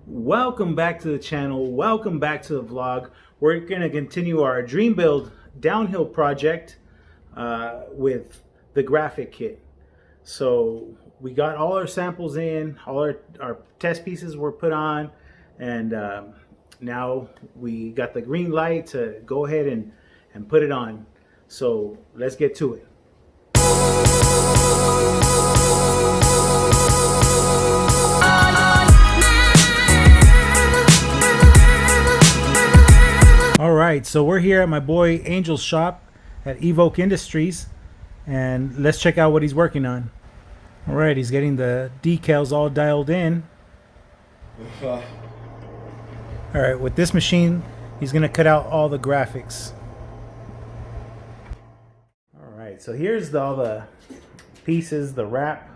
Welcome back to the channel. Welcome back to the vlog. We're going to continue our dream build downhill project with the graphic kit. So we got all our samples in, all our test pieces were put on, and now we got the green light to go ahead and put it on. So let's get to it. All right, so we're here at my boy Angel's shop at Evoke Industries, and let's check out what he's working on. All right, he's getting the decals all dialed in. All right, with this machine, he's gonna cut out all the graphics. All right, so here's all the pieces, the wrap,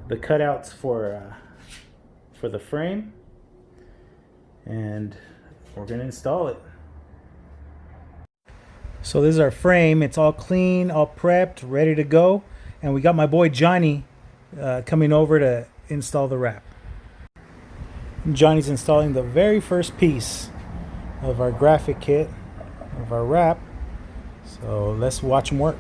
the cutouts for the frame, and we're gonna install it. So this is our frame. It's all clean, all prepped, ready to go. And we got my boy Johnny coming over to install the wrap. Johnny's installing the very first piece of our graphic kit, of our wrap. So let's watch him work.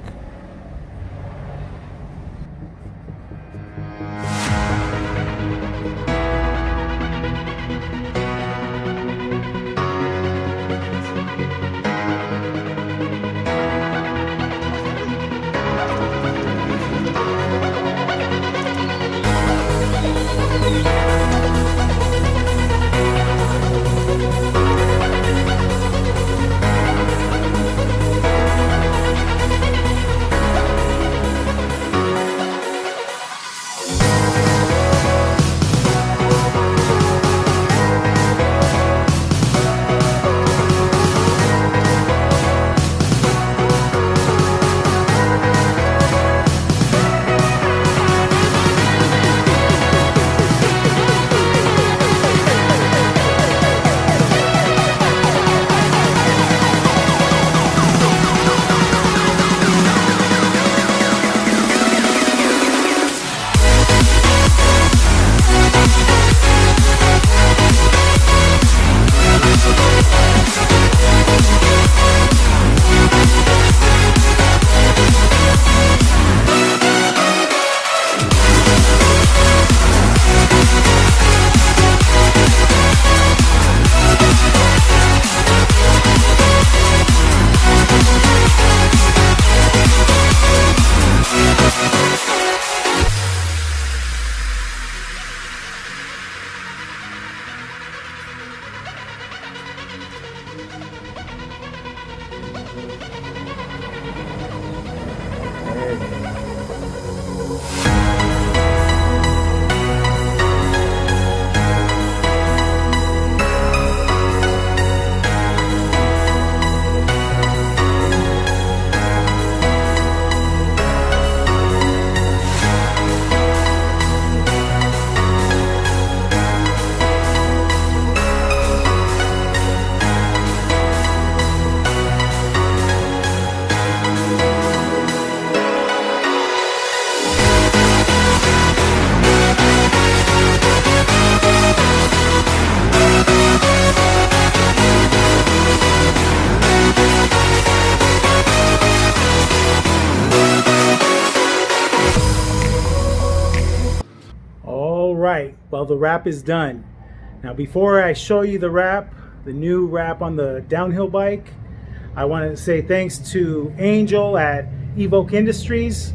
Right, well, the wrap is done. Now before I show you the wrap, the new wrap on the downhill bike, I want to say thanks to Angel at Evoke Industries.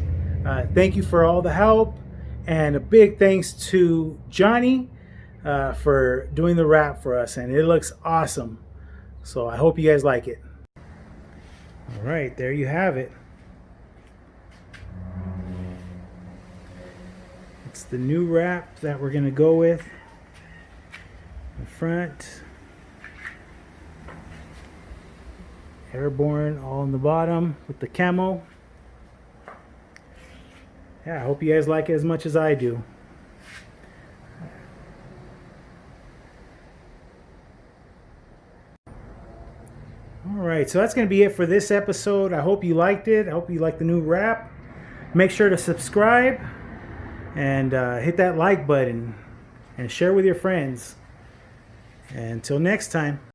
Thank you for all the help, and a big thanks to Johnny for doing the wrap for us, and it looks awesome. So I hope you guys like it. All right, there you have it. It's the new wrap that we're going to go with. The front, airborne all in the bottom with the camo. Yeah, I hope you guys like it as much as I do. Alright, so that's going to be it for this episode. I hope you liked it. I hope you liked the new wrap. Make sure to subscribe and hit that like button and share with your friends. And until next time.